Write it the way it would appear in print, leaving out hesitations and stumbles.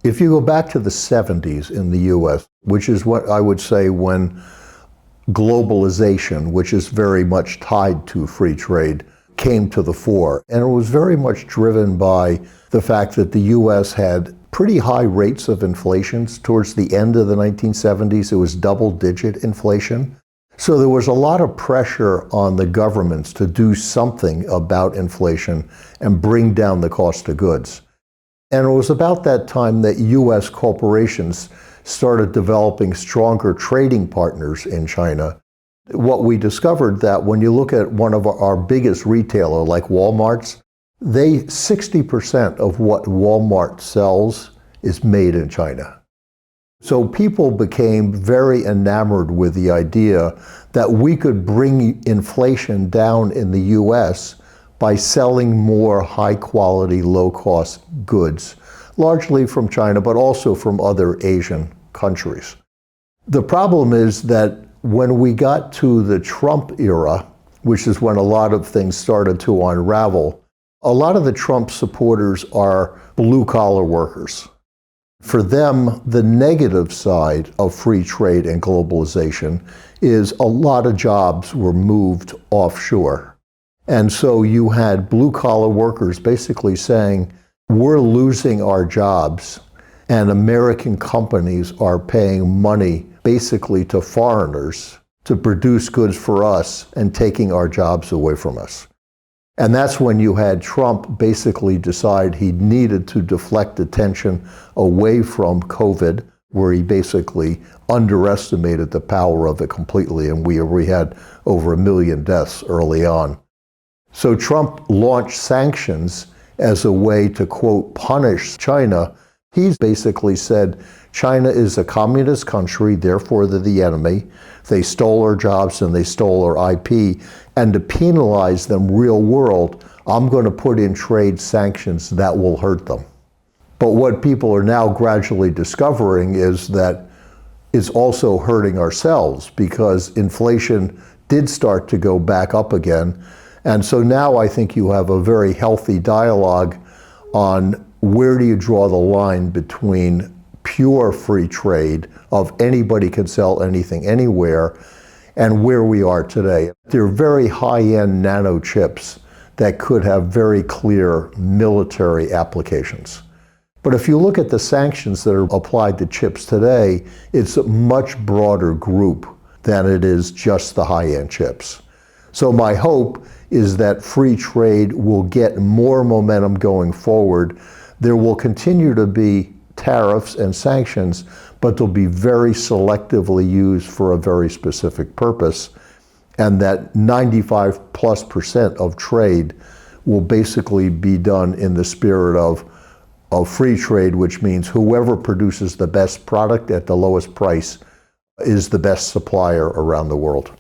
If you go back to the 70s in the US, which is what I would say when globalization, which is very much tied to free trade, came to the fore. And it was very much driven by the fact that the US had pretty high rates of inflation. Towards the end of the 1970s, it was double-digit inflation. So there was a lot of pressure on the governments to do something about inflation and bring down the cost of goods. And it was about that time that US corporations started developing stronger trading partners in China. What we discovered that when you look at one of our biggest retailer like Walmart's, 60% of what Walmart sells is made in China. So people became very enamored with the idea that we could bring inflation down in the US by selling more high-quality, low-cost goods, largely from China, but also from other Asian countries. The problem is that when we got to the Trump era, which is when a lot of things started to unravel, a lot of the Trump supporters are blue-collar workers. For them, the negative side of free trade and globalization is a lot of jobs were moved offshore. And so you had blue-collar workers basically saying, we're losing our jobs, and American companies are paying money basically to foreigners to produce goods for us and taking our jobs away from us. And that's when you had Trump basically decide he needed to deflect attention away from COVID, where he basically underestimated the power of it completely, and we had over 1 million deaths early on. So Trump launched sanctions as a way to, quote, punish China. He's basically said, China is a communist country, therefore they're the enemy. They stole our jobs and they stole our IP. And to penalize them real world, I'm going to put in trade sanctions that will hurt them. But what people are now gradually discovering is that it's also hurting ourselves, because inflation did start to go back up again. And so now I think you have a very healthy dialogue on where do you draw the line between pure free trade of anybody can sell anything anywhere and where we are today. They're very high-end nano chips that could have very clear military applications. But if you look at the sanctions that are applied to chips today, it's a much broader group than it is just the high-end chips. So my hope is that free trade will get more momentum going forward. There will continue to be tariffs and sanctions, but they'll be very selectively used for a very specific purpose. And that 95+% of trade will basically be done in the spirit of free trade, which means whoever produces the best product at the lowest price is the best supplier around the world.